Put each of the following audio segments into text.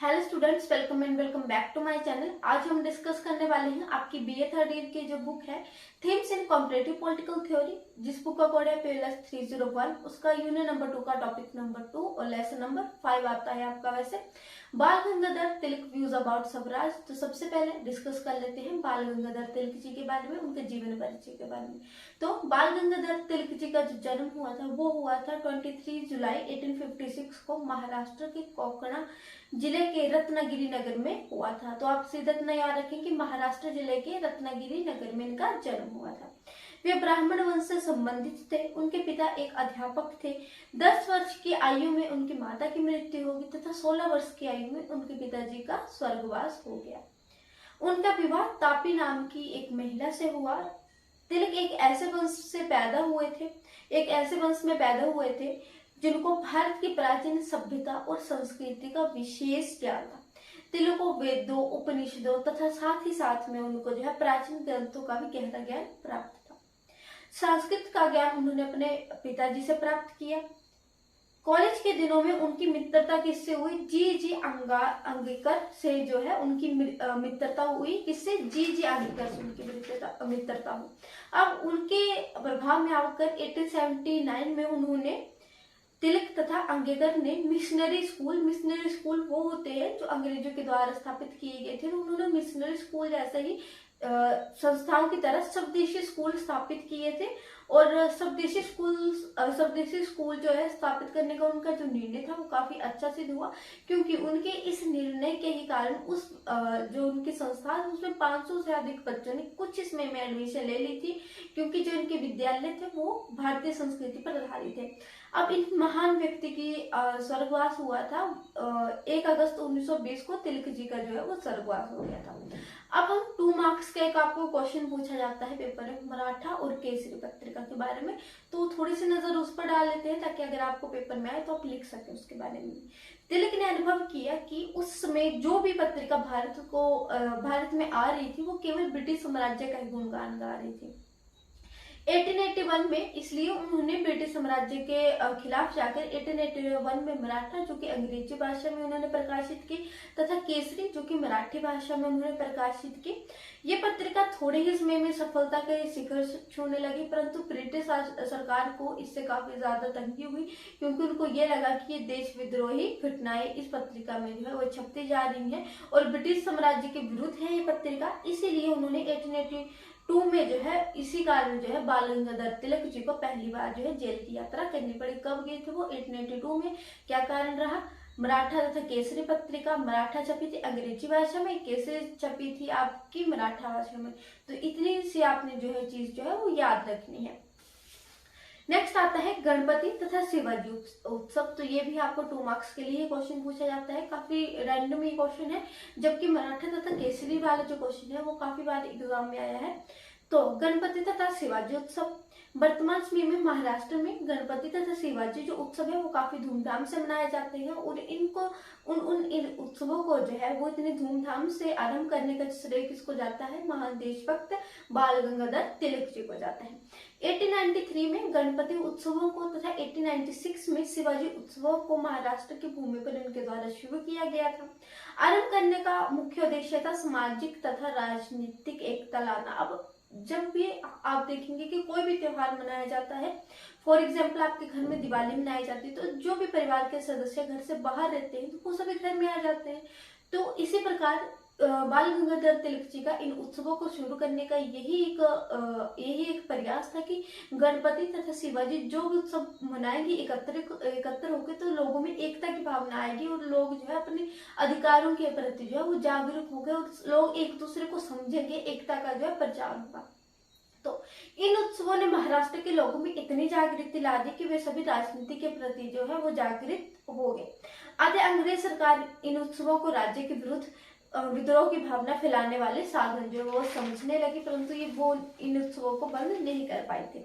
Hello students, welcome and welcome back to my channel. आज हम discuss करने वाले हैं आपकी बीए थर्ड ईयर की जो बुक है थीम्स इन कॉम्परेटिव पॉलिटिकल थ्योरी, जिस बुक का कोड है PLS 301। उसका यूनिट नंबर 2 का टॉपिक नंबर 2 और लेसन नंबर 5 आता है आपका। वैसे बाल गंगाधर तिलक व्यूज अबाउट स्वराज। तो सबसे पहले डिस्कस कर लेते हैं बाल गंगाधर तिलक जी के बारे में, उनके जीवन परिचय के बारे में। तो बाल गंगाधर तिलक जी का जो जन्म हुआ था वो हुआ था 23 जुलाई 1856 को महाराष्ट्र के कोकणा जिले के रत्नागिरी नगर में हुआ था। तो आप सीधे इतना याद रखें कि महाराष्ट्र जिले के रत्नागिरी नगर में इनका जन्म हुआ था। वे ब्राह्मण वंश से संबंधित थे। उनके पिता एक अध्यापक थे। 10 वर्ष की आयु में उनकी माता की मृत्यु हो गई तथा 16 वर्ष की आयु में उनके पिताजी का स्वर्गवास हो गया। उनका विवाह तापी नाम की एक महिला से हुआ। तिलक एक ऐसे वंश से पैदा हुए थे, एक ऐसे वंश में पैदा हुए थे जिनको भारत की प्राचीन सभ्यता और संस्कृति का विशेष ज्ञान था। तिलक को वेदों, उपनिषदों तथा साथ ही साथ में उनको जो है प्राचीन ग्रंथों का भी गहरा ज्ञान प्राप्त था। संस्कृत का ज्ञान उन्होंने अपने पिताजी से प्राप्त किया। कॉलेज के दिनों में उनकी मित्रता किससे हुई? जी अंगेकर से जो है उनकी मित्रता हुई। किससे? जी अंगेकर से उनकी मित्रता हुई। अब उनके प्रभाव में आकर 1879 में उन्होंने तिलक तथा अंगेकर ने मिशनरी स्कूल वो होते हैं जो अंग्रेजों के द्वारा स्थापित किए गए थे। उन्होंने मिशनरी स्कूल जैसे ही संस्थाओं की तरह स्वदेशी स्कूल स्थापित किए थे। और स्वदेशी स्कूल जो है स्थापित करने का उनका जो निर्णय था वो काफी अच्छा सिद्ध हुआ, क्योंकि उनके इस निर्णय के ही कारण उस जो उनकी संस्था उसमें 500 से अधिक बच्चों ने कुछ इसमें एडमिशन ले ली थी, क्योंकि जो इनके विद्यालय थे वो भारतीय संस्कृति पर आधारित थे। अब इन महान व्यक्ति की स्वर्गवास हुआ था 1 अगस्त 1920 को। तिलक जी का जो है वो स्वर्गवास हो गया था। अब हम 2 मार्क्स का एक आपको क्वेश्चन पूछा जाता है पेपर में मराठा और केसरी पत्रिका के बारे में, तो थोड़ी सी नजर उस पर डाल लेते हैं ताकि अगर आपको पेपर में आए तो आप लिख सके उसके बारे में। तिलक ने अनुभव किया कि उस समय जो भी पत्रिका भारत में आ रही थी वो केवल ब्रिटिश साम्राज्य का गुणगान गा रही थी। 1881 में इसलिए उन्होंने ब्रिटिश साम्राज्य के खिलाफ जाकर 1881 में मराठा, जो कि अंग्रेजी भाषा में उन्होंने प्रकाशित की, तथा केसरी, जो कि मराठी भाषा में उन्होंने प्रकाशित की। ये पत्रिका थोड़े ही समय में सफलता के शिखर छूने लगी, परंतु ब्रिटिश सरकार को इससे काफी ज्यादा तंगी हुई, क्योंकि उनको ये लगा कि ये देश विद्रोही घटनाएं इस पत्रिका में जो है वो छपती जा रही हैं और ब्रिटिश साम्राज्य के विरुद्ध है ये पत्रिका। इसीलिए उन्होंने 1882 में जो है इसी कारण जो है बाल गंगाधर तिलक जी को पहली बार जो है जेल की यात्रा करनी पड़ी। कब गए थे वो? 1882 में। क्या कारण रहा? मराठा तथा केसरी पत्रिका मराठा छपी थी अंग्रेजी भाषा में, केसरी छपी थी आपकी मराठा भाषा में। तो इतनी सी आपने जो है चीज जो है वो याद रखनी है। नेक्स्ट आता है गणपति तथा शिवाजी उत्सव। तो ये भी आपको 2 मार्क्स के लिए क्वेश्चन पूछा जाता है। काफी रैंडम ही क्वेश्चन है, जबकि मराठा तथा केसरी वाला जो क्वेश्चन है वो काफी बार एग्जाम में आया है। तो गणपति तथा शिवाजी उत्सव वर्तमान समय में महाराष्ट्र में गणपति तथा शिवाजी जो उत्सव है वो काफी धूमधाम से मनाए जाते हैं। और इनको इन उत्सवों को जो है वो इतनी धूमधाम से आरंभ करने का श्रेय किसको जाता है? महान देशभक्त बाल गंगाधर तिलक जी को जाता है। 1893 में गणपति उत्सवों को तथा 1896 में शिवाजी उत्सवों को महाराष्ट्र की भूमि पर इनके द्वारा शुरू किया गया था। आरंभ करने का मुख्य उद्देश्य था सामाजिक तथा राजनीतिक एकता लाना। अब जब भी आप देखेंगे कि कोई भी त्योहार मनाया जाता है, फॉर एग्जाम्पल आपके घर में दिवाली मनाई जाती है, तो जो भी परिवार के सदस्य घर से बाहर रहते हैं तो वो सभी घर में आ जाते हैं। तो इसी प्रकार बाल गंगाधर तिलक जी का इन उत्सवों को शुरू करने का यही एक प्रयास था कि गणपति तथा शिवाजी जो भी उत्सव मनाएंगे एकत्र होकर, तो लोगों में एकता की भावना आएगी और लोग जो है अपने अधिकारों के प्रति जो है वो जागरूक होंगे और लोग एक दूसरे को समझेंगे, एकता का जो है प्रचार होगा। तो इन उत्सवों ने महाराष्ट्र के लोगों में इतनी जागृति ला दी कि वे सभी राजनीति के प्रति जो है वो जागृत हो गए। आधे अंग्रेज सरकार इन उत्सवों को राज्य के विरुद्ध विद्रोह की भावना फैलाने वाले साधन जो वो समझने लगी, परंतु ये वो इन उत्सवों को बंद नहीं कर पाए थे।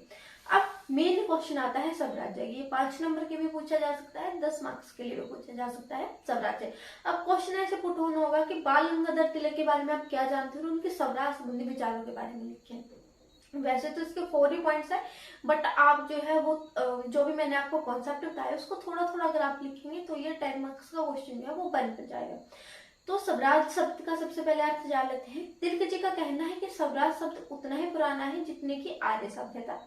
अब मेन क्वेश्चन आता है स्वराज्य। ये 5 नंबर के भी पूछा जा सकता है, 10 मार्क्स के लिए भी पूछा जा सकता है स्वराज्य। अब क्वेश्चन ऐसे पुट होना होगा कि बाल गंगाधर तिलक के बारे में आप क्या जानते हो और उनके स्वराज संबंधी विचारों के बारे में लिखें। वैसे तो इसके 4 ही पॉइंट्स है, बट आप जो है वो जो भी मैंने आपको कॉन्सेप्ट बताया उसको थोड़ा थोड़ा अगर आप लिखेंगे तो ये 10 मार्क्स का क्वेश्चन जो है वो बन जाएगा। तो स्वराज शब्द का सबसे पहले अर्थ जान लेते हैं। तिलक जी का कहना है कि स्वराज शब्द उतना ही पुराना है जितने की आर्य सभ्यता।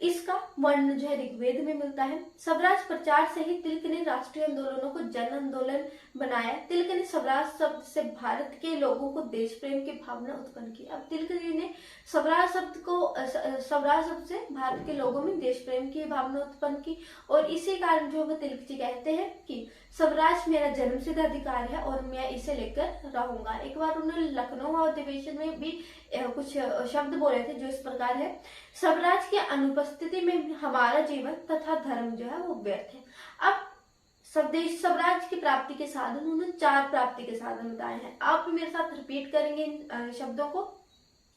इसका वर्ण जो है ऋग्वेद में मिलता है। स्वराज प्रचार से ही तिलक ने राष्ट्रीय आंदोलनों को जन आंदोलन बनाया। तिलक ने स्वराज शब्द से भारत के लोगों को देश प्रेम की भावना उत्पन्न की। अब तिलक जी ने स्वराज शब्द से भारत के लोगों में देश प्रेम की भावना उत्पन्न की, और इसी कारण जो वो तिलक जी कहते हैं कि स्वराज मेरा जन्मसिद्ध अधिकार है और मैं इसे लेकर रहूंगा। एक बार उन्होंने लखनऊ अधिवेशन में भी कुछ शब्द बोले थे जो इस प्रकार है, स्वराज की अनुपस्थिति में हमारा जीवन तथा धर्म जो है वो व्यर्थ है। अब स्वराज की प्राप्ति के साधन उन्होंने 4 प्राप्ति के साधन बताए हैं। आप भी मेरे साथ रिपीट करेंगे इन शब्दों को,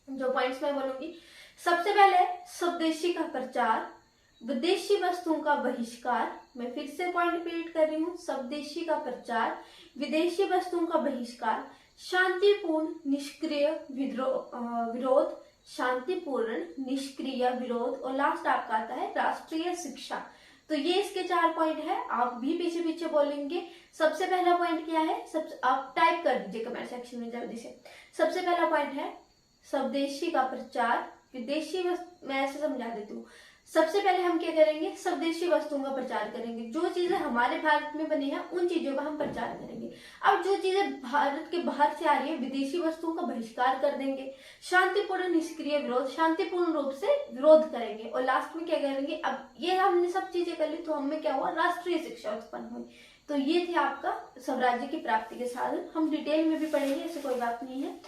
जो पॉइंट्स मैं बोलूंगी। सबसे पहले स्वदेशी का प्रचार, विदेशी वस्तुओं का बहिष्कार। मैं फिर से पॉइंट रिपीट कर रही हूँ, स्वदेशी का प्रचार, विदेशी वस्तुओं का बहिष्कार, शांतिपूर्ण निष्क्रिय विरोध, शांतिपूर्ण निष्क्रिय विरोध, और लास्ट आपका आता है राष्ट्रीय शिक्षा। तो ये इसके 4 पॉइंट है, आप भी पीछे पीछे बोलेंगे। सबसे पहला पॉइंट क्या है, आप टाइप कर दीजिए कमेंट सेक्शन में जल्दी से। सबसे पहला पॉइंट है स्वदेशी का प्रचार, विदेशी वस्तु, मैं ऐसे समझा देती हूँ। सबसे पहले हम क्या करेंगे, स्वदेशी वस्तुओं का प्रचार करेंगे। जो चीजें हमारे भारत में बनी है उन चीजों का हम प्रचार करेंगे। अब जो चीजें भारत के बाहर से आ रही है, विदेशी वस्तुओं का बहिष्कार कर देंगे। शांतिपूर्ण निष्क्रिय विरोध, शांतिपूर्ण रूप से विरोध करेंगे। और लास्ट में क्या करेंगे, अब ये हमने सब चीजें कर ली तो हमें क्या हुआ, राष्ट्रीय शिक्षा उत्पन्न हुई। तो ये थे आपका स्वराज्य की प्राप्ति के साधन। हम डिटेल में भी पढ़ेंगे, ऐसी कोई बात नहीं है।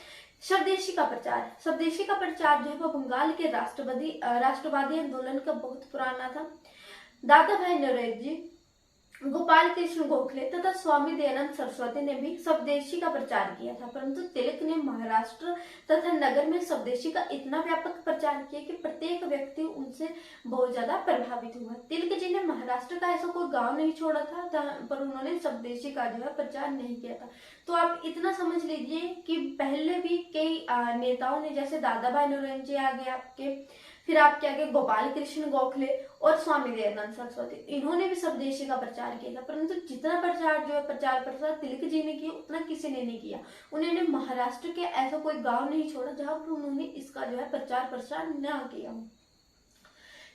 स्वदेशी का प्रचार, स्वदेशी का प्रचार जो है वो बंगाल के राष्ट्रवादी आंदोलन का बहुत पुराना था। दादा भाई नौरोजी, गोपाल कृष्ण गोखले तथा स्वामी दयानंद सरस्वती ने भी स्वदेशी का प्रचार किया था, परंतु तिलक ने महाराष्ट्र तथा नगर में स्वदेशी का इतना व्यापक प्रचार किया कि प्रत्येक व्यक्ति उनसे बहुत ज्यादा प्रभावित हुआ। तिलक जी ने महाराष्ट्र का ऐसा कोई गांव नहीं छोड़ा था पर उन्होंने स्वदेशी का जो है प्रचार नहीं किया था। तो आप इतना समझ लीजिए कि पहले भी कई नेताओं ने, जैसे दादा भाई नौरोजी आगे आपके, फिर आपके आगे गोपाल कृष्ण गोखले और स्वामी दयानंद सरस्वती, इन्होंने भी स्वदेशी का प्रचार किया था, परंतु जितना प्रचार जो है प्रचार तिलक जी ने किया उतना किसी ने नहीं किया। उन्होंने महाराष्ट्र के ऐसा कोई गांव नहीं छोड़ा जहां पर उन्होंने इसका जो है प्रचार न किया।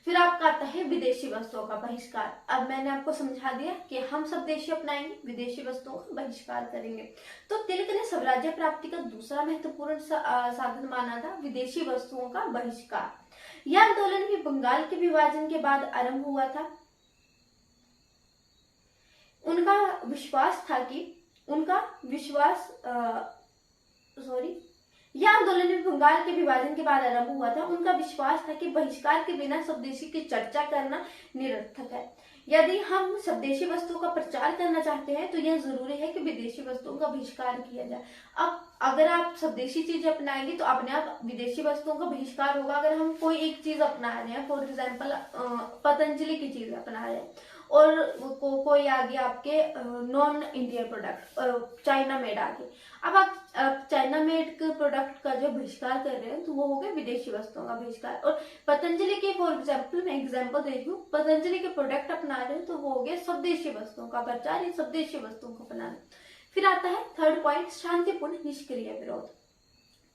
फिर आपका आता है विदेशी वस्तुओं का बहिष्कार। अब मैंने आपको समझा दिया कि हम स्वदेशी अपनाएंगे, विदेशी वस्तुओं का बहिष्कार करेंगे। तो तिलक ने स्वराज्य प्राप्ति का दूसरा महत्वपूर्ण साधन माना था विदेशी वस्तुओं का बहिष्कार। यह आंदोलन भी बंगाल के विभाजन के बाद आरंभ हुआ था। उनका विश्वास था कि यह आंदोलन भी बंगाल के विभाजन के बाद आरंभ हुआ था। उनका विश्वास था कि बहिष्कार के बिना स्वदेशी की चर्चा करना निरर्थक है। यदि हम स्वदेशी वस्तुओं का प्रचार करना चाहते हैं तो यह जरूरी है कि विदेशी वस्तुओं का बहिष्कार किया जाए। अब अगर आप स्वदेशी चीजें अपनाएंगे तो अपने आप विदेशी वस्तुओं का बहिष्कार होगा। अगर हम कोई एक चीज अपना रहे हैं, फॉर एग्जाम्पल पतंजलि की चीज अपना रहे हैं और कोई आ गया आपके non Indian product, China made आ गए, अब आप चाइना मेड के प्रोडक्ट का जो बहिष्कार कर रहे हैं तो वो हो गया विदेशी वस्तुओं का बहिष्कार। और पतंजलि के फॉर एग्जाम्पल, मैं एग्जाम्पल दे रही हूँ, पतंजलि के प्रोडक्ट अपना रहे हैं तो वो हो गया स्वदेशी वस्तुओं का प्रचार, या स्वदेशी वस्तुओं को अपनाना। फिर आता है थर्ड पॉइंट, शांतिपूर्ण निष्क्रिय विरोध।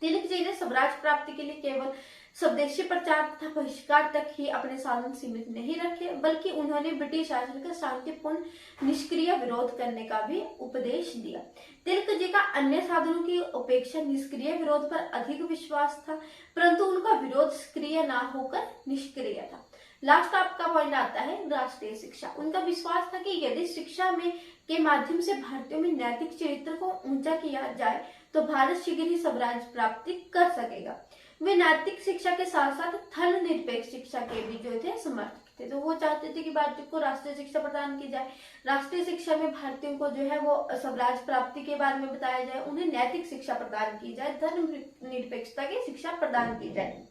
तिलक जी ने स्वराज प्राप्ति के लिए केवल स्वदेशी प्रचार तथा बहिष्कार तक ही अपने साधन सीमित नहीं रखे, बल्कि उन्होंने ब्रिटिश शासन का शांतिपूर्ण निष्क्रिय विरोध करने का भी उपदेश दिया। तिलक जी का अन्य साधनों की अपेक्षा निष्क्रिय विरोध पर अधिक विश्वास था, परंतु उनका विरोध सक्रिय न होकर निष्क्रिय था। लास्ट आपका पॉइंट आता है राष्ट्रीय शिक्षा। उनका विश्वास था कि यदि शिक्षा में के माध्यम से भारतीयों में नैतिक चरित्र को ऊंचा किया जाए तो भारत शीघ्र ही स्वराज प्राप्ति कर सकेगा। वे नैतिक शिक्षा के साथ साथ धर्मनिरपेक्ष शिक्षा के भी जो थे समर्थक थे। तो वो चाहते थे कि भारतीयों को राष्ट्रीय शिक्षा प्रदान की जाए, राष्ट्रीय शिक्षा में भारतीयों को जो है वो स्वराज प्राप्ति के बारे में बताया जाए, उन्हें नैतिक शिक्षा प्रदान की जाए, धर्मनिरपेक्षता की शिक्षा प्रदान की जाए।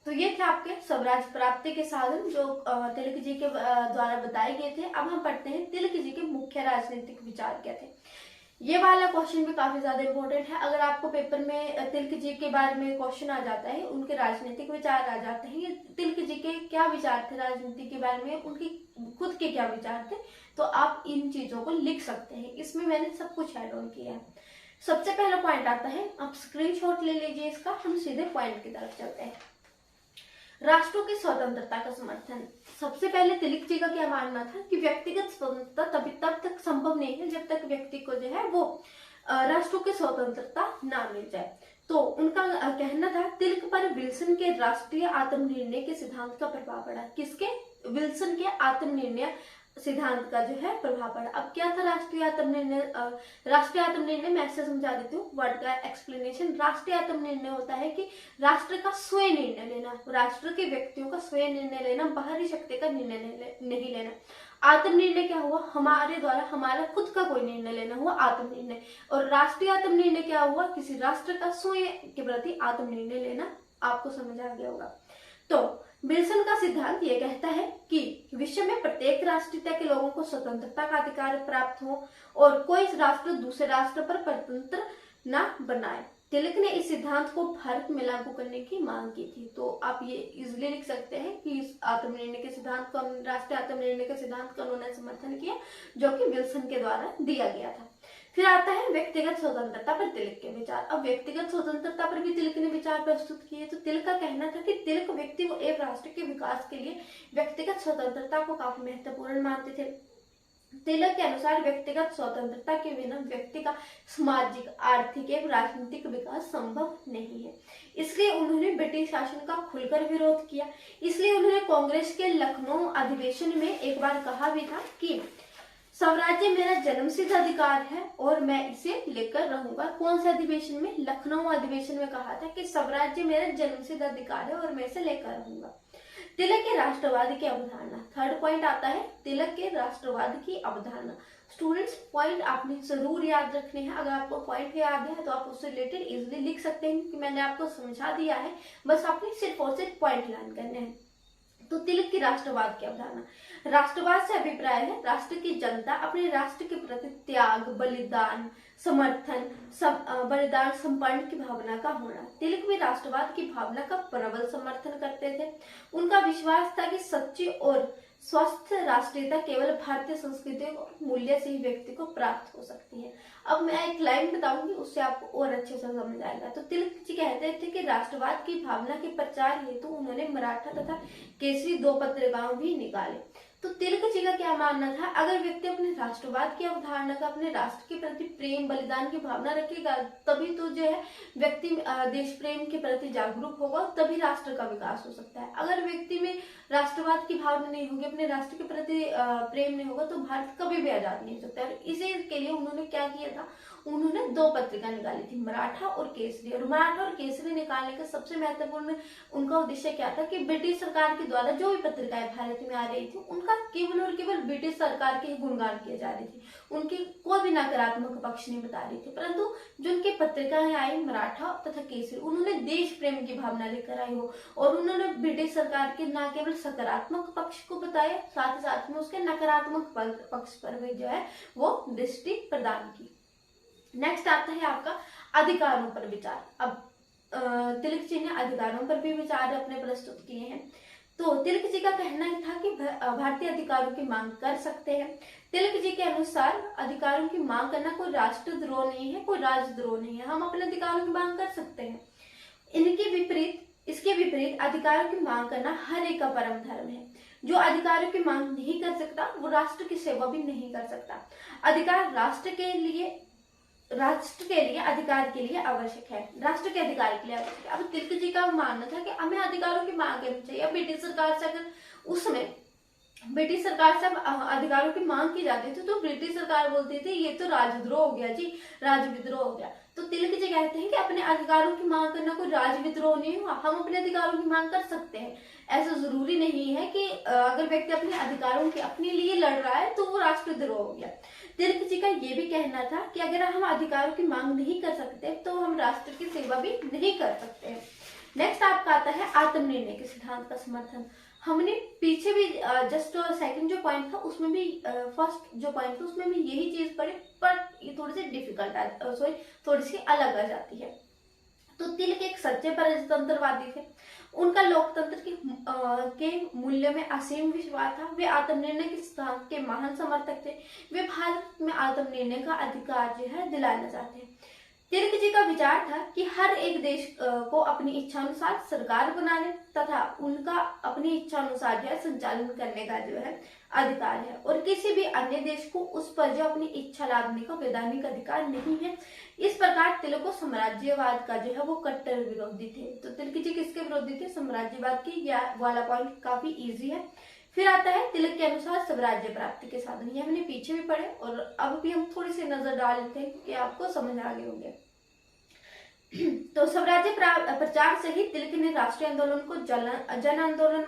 तो ये थे आपके स्वराज प्राप्ति के साधन जो तिलक जी के द्वारा बताए गए थे। अब हम पढ़ते हैं तिलक जी के मुख्य राजनीतिक विचार क्या थे। ये वाला क्वेश्चन भी काफी ज्यादा इंपॉर्टेंट है। अगर आपको पेपर में तिलक जी के बारे में क्वेश्चन आ जाता है, उनके राजनीतिक विचार आ जाते हैं, तिलक जी के क्या विचार थे राजनीति के बारे में, उनके खुद के क्या विचार थे, तो आप इन चीजों को लिख सकते हैं। इसमें मैंने सब कुछ ऐड ऑन किया है। सबसे पहला पॉइंट आता है, आप स्क्रीनशॉट ले लीजिए इसका, हम सीधे पॉइंट की तरफ चलते हैं। राष्ट्रों की स्वतंत्रता का समर्थन। सबसे पहले तिलक जी का क्या मानना था कि व्यक्तिगत स्वतंत्रता तब तक संभव नहीं है जब तक व्यक्ति को जो है वो राष्ट्रों की स्वतंत्रता ना मिल जाए। तो उनका कहना था, तिलक पर विल्सन के राष्ट्रीय आत्मनिर्णय के सिद्धांत का प्रभाव पड़ा। किसके? विल्सन के आत्मनिर्णय सिद्धांत का जो है प्रभाव पड़ा। अब क्या था राष्ट्रीय आत्मनिर्णय? राष्ट्रीय आत्मनिर्णय मैं ऐसे समझा देती हूँ, वर्ड का एक्सप्लेनेशन। राष्ट्रीय आत्मनिर्णय होता है कि राष्ट्र का स्वयं निर्णय लेना, राष्ट्र के व्यक्तियों का स्वयं निर्णय लेना, बाहरी शक्ति का निर्णय नहीं लेना। आत्मनिर्णय क्या हुआ? हमारे द्वारा हमारा खुद का कोई निर्णय लेना हुआ आत्मनिर्णय। और राष्ट्रीय आत्मनिर्णय क्या हुआ? किसी राष्ट्र का स्वयं के प्रति आत्मनिर्णय लेना। आपको समझ आ गया होगा। तो विल्सन का सिद्धांत ये कहता है कि विश्व में प्रत्येक राष्ट्रीयता के लोगों को स्वतंत्रता का अधिकार प्राप्त हो और कोई राष्ट्र दूसरे राष्ट्र पर परतंत्र न बनाए। तिलक ने इस सिद्धांत को भारत में लागू करने की मांग की थी। तो आप ये इजिली लिख सकते हैं कि इस आत्मनिर्णय के सिद्धांत को, राष्ट्रीय आत्मनिर्णय के सिद्धांत का उन्होंने समर्थन किया, जो कि विल्सन के द्वारा दिया गया था। फिर आता है व्यक्तिगत स्वतंत्रता पर तिलक के विचार। अब व्यक्तिगत स्वतंत्रता पर भी तिलक ने विचार प्रस्तुत किए। तो तिलक का कहना था कि तिलक व्यक्ति व एक राष्ट्र के विकास के लिए व्यक्तिगत स्वतंत्रता को काफी महत्वपूर्ण मानते थे। तिलक के अनुसार व्यक्तिगत स्वतंत्रता के बिना व्यक्ति का सामाजिक, आर्थिक एवं राजनीतिक विकास संभव नहीं है। इसलिए उन्होंने ब्रिटिश शासन का खुलकर विरोध किया। इसलिए उन्होंने कांग्रेस के लखनऊ अधिवेशन में एक बार कहा भी था कि स्वराज्य मेरा जन्मसिद्ध अधिकार है और मैं इसे लेकर रहूंगा। कौन से अधिवेशन में? लखनऊ अधिवेशन में कहा था कि स्वराज्य मेरा जन्मसिद्ध अधिकार है और मैं इसे लेकर रहूंगा। तिलक के राष्ट्रवाद की अवधारणा। थर्ड पॉइंट आता है, तिलक के राष्ट्रवाद की अवधारणा। स्टूडेंट्स, पॉइंट आपने जरूर याद रखने हैं। अगर आपको पॉइंट याद है तो आप उससे रिलेटेड इजिली लिख सकते हैं कि मैंने आपको समझा दिया है, बस आपने सिर्फ और सिर्फ पॉइंट लर्न करने हैं। तो तिलक की राष्ट्रवाद की अवधारणा। राष्ट्रवाद से अभिप्राय है राष्ट्र की जनता अपने राष्ट्र के प्रति त्याग, बलिदान, समर्थन, बलिदान संपन्न की भावना का होना। तिलक भी राष्ट्रवाद की भावना का प्रबल समर्थन करते थे। उनका विश्वास था कि सच्ची और स्वस्थ राष्ट्रीयता केवल भारतीय संस्कृति और मूल्य से ही व्यक्ति को प्राप्त हो सकती है। अब मैं एक लाइन बताऊंगी, उससे आपको और अच्छे से समझ आएगा। तो तिलक जी कहते थे कि राष्ट्रवाद की भावना के प्रचार हेतु उन्होंने मराठा तथा केसरी 2 पत्रिकाओं भी निकाले। तो तिलक जी का क्या मानना था? अगर व्यक्ति अपने राष्ट्रवाद की अवधारणा का, अपने राष्ट्र के प्रति प्रेम, बलिदान की भावना रखेगा, तभी तो जो है व्यक्ति देश प्रेम के प्रति जागरूक होगा, तभी राष्ट्र का विकास हो सकता है। अगर व्यक्ति में राष्ट्रवाद की भावना नहीं होगी, अपने राष्ट्र के प्रति प्रेम नहीं होगा, तो भारत कभी भी आजाद नहीं हो सकता है। इसी के लिए उन्होंने क्या किया था? उन्होंने 2 पत्रिका निकाली थी, मराठा और केसरी। और मराठा और केसरी निकालने का सबसे महत्वपूर्ण उनका उद्देश्य क्या था कि ब्रिटिश सरकार के द्वारा जो भी पत्रिकाएं भारत में आ रही थी, उनका केवल और केवल ब्रिटिश सरकार के ही गुणगान किए जा रही थी, उनकी कोई भी नकारात्मक पक्ष नहीं बता रही थी। परंतु जो उनकी पत्रिकाएं आई मराठा तथा केसरी, उन्होंने देश प्रेम की भावना लेकर आई हो और उन्होंने ब्रिटिश सरकार के न केवल सकारात्मक पक्ष को बताया, साथ ही साथ में उसके नकारात्मक पक्ष पर भी जो है वो दृष्टि प्रदान की। नेक्स्ट आता है आपका अधिकारों पर विचार। अब तिलक जी ने अधिकारों पर भी विचार अपने प्रस्तुत किए हैं। तो तिलक जी का कहना ही था कि भारतीय अधिकारों की मांग कर सकते हैं। तिलक जी के अनुसार अधिकारों की मांग करना कोई राष्ट्रद्रोह नहीं है, कोई राजद्रोह नहीं है, हम अपने अधिकारों की मांग कर सकते हैं। इसके विपरीत अधिकारों की मांग करना हर एक का परम धर्म है। जो अधिकारों की मांग नहीं कर सकता वो राष्ट्र की सेवा भी नहीं कर सकता। अधिकार राष्ट्र के लिए अधिकार के लिए आवश्यक है, राष्ट्र के अधिकार के लिए आवश्यक है। अब तिलक जी का मानना था कि हमें अधिकारों की मांग करनी चाहिए। ब्रिटिश सरकार से अगर उस समय ब्रिटिश सरकार से अधिकारों की मांग की जाती थी तो ब्रिटिश सरकार बोलती थी ये तो राजद्रोह हो गया जी, राजविद्रोह हो गया। तो तिलक जी कहते हैं कि अपने अधिकारों की मांग करना कोई राजविद्रोह नहीं हुआ, हम अपने अधिकारों की मांग कर सकते हैं। ऐसा जरूरी नहीं है कि अगर व्यक्ति अपने अधिकारों के अपने लिए लड़ रहा है तो वो राष्ट्रद्रोह हो गया। तिलक जी का ये भी कहना था कि अगर हम अधिकारों की मांग नहीं कर सकते तो हम राष्ट्र की सेवा भी नहीं कर सकते हैं। नेक्स्ट आपका आता है आत्मनिर्णय के सिद्धांत का समर्थन। हमने पीछे भी जस्ट सेकंड जो पॉइंट था उसमें भी फर्स्ट जो पॉइंट था उसमें भी यही चीज पढ़ी, पर ये थोड़ी सी डिफिकल्ट सॉरी थोड़ी सी अलग आ जाती है। तो तिलक एक सच्चे प्रजातंत्रवादी थे। उनका लोकतंत्र के मूल्य में असीम विश्वास था। वे आत्मनिर्णय के सिद्धांत के महान समर्थक थे। वे भारत में आत्मनिर्णय का अधिकार जो है दिलाना चाहते हैं। तिलक जी का विचार था कि हर एक देश को अपनी इच्छानुसार सरकार बनाने तथा उनका अपनी इच्छानुसार जो है संचालन करने का जो है अधिकार है, और किसी भी अन्य देश को उस पर जो अपनी इच्छा लादने का वैधानिक अधिकार नहीं है। इस प्रकार तिलक को साम्राज्यवाद का जो है वो कट्टर विरोधी थे। तो तिलक जी किसके विरोधी थे? साम्राज्यवाद की। यह वाला पॉइंट काफी इजी है। फिर आता है तिलक के अनुसार स्वराज्य प्राप्ति के साधन। ये हमने पीछे भी पढ़े और अब भी हम थोड़ी सी नजर डाल लेते हैं कि आपको समझ आ गए होंगे। तो स्वराज्य प्रचार से ही तिलक ने राष्ट्रीय आंदोलन को जन आंदोलन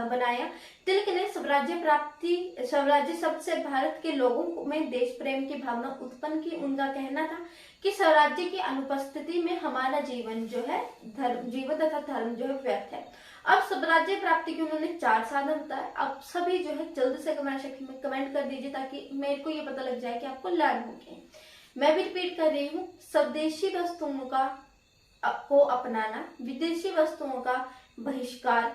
बनाया। तिलक ने स्वराज्य शब्द से भारत के लोगों में देश प्रेम की भावना उत्पन्न की। उनका कहना था कि स्वराज्य की अनुपस्थिति में हमारा जीवन जो है जीवन तथा धर्म जो है व्यर्थ है। अब स्वराज्य प्राप्ति के उन्होंने 4 साधन बताए। अब सभी जो है जल्द से कमेंट कर दीजिए ताकि मेरे को ये पता लग जाए कि आपको लर्न हो गए। मैं भी रिपीट कर रही हूँ। स्वदेशी वस्तुओं को अपनाना, विदेशी वस्तुओं का बहिष्कार,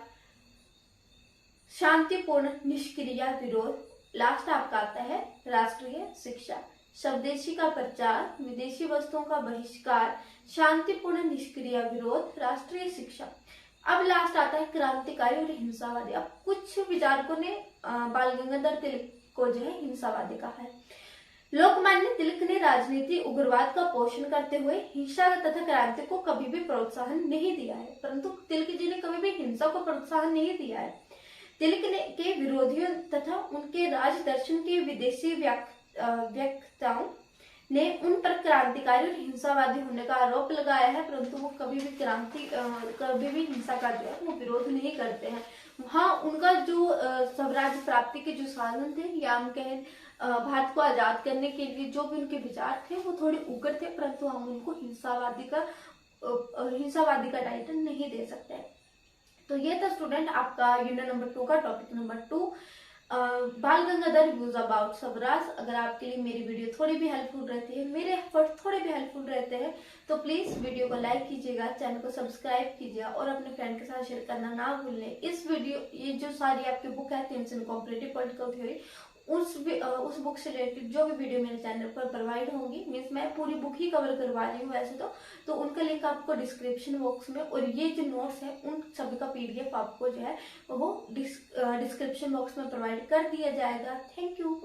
शांतिपूर्ण निष्क्रिय विरोध, लास्ट आपका आता है राष्ट्रीय शिक्षा। स्वदेशी का प्रचार, विदेशी वस्तुओं का बहिष्कार, शांतिपूर्ण निष्क्रिय विरोध, राष्ट्रीय शिक्षा। अब लास्ट आता है क्रांतिकारी और हिंसावादी। अब कुछ विचारकों ने बाल गंगाधर तिलक को जो है हिंसावादी कहा है। लोकमान्य तिलक ने राजनीति उग्रवाद का पोषण करते हुए हिंसा तथा क्रांति को कभी भी प्रोत्साहन नहीं दिया है, परंतु तिलक जी ने कभी भी हिंसा को प्रोत्साहन नहीं दिया है। तिलक के विरोधियों तथा उनके राज दर्शन के विदेशी व्याख्याताओं ने उन पर क्रांतिकारी और हिंसावादी होने का आरोप लगाया है, परंतु वो कभी भी हिंसा का जो है वो विरोध नहीं करते हैं। हाँ, उनका जो स्वराज्य प्राप्ति के जो साधन थे या हम कहें भारत को आजाद करने के लिए जो भी उनके विचार थे वो थोड़े उग्र थे, परंतु हम उनको हिंसावादी का टाइटल नहीं दे सकते। तो ये था स्टूडेंट आपका यूनिट नंबर 2 का टॉपिक नंबर 2, बाल गंगाधर व्यूज अबाउट स्वराज। अगर आपके लिए मेरी वीडियो थोड़ी भी हेल्पफुल रहती है, मेरे एफर्ट थोड़े भी हेल्पफुल रहते हैं, तो प्लीज वीडियो को लाइक कीजिएगा, चैनल को सब्सक्राइब कीजिएगा और अपने फ्रेंड के साथ शेयर करना ना भूलें। ये जो सारी आपकी बुक है थीम्स इन कॉम्पिटिटिव पॉलिटिकल थ्योरी, उस बुक से रिलेटेड जो भी वीडियो मेरे चैनल पर प्रोवाइड होंगी, मीन्स मैं पूरी बुक ही कवर करवा रही हूँ वैसे तो उनका लिंक आपको डिस्क्रिप्शन बॉक्स में, और ये जो नोट्स है उन सभी का PDF आपको जो है वो डिस्क्रिप्शन बॉक्स में प्रोवाइड कर दिया जाएगा। Thank you.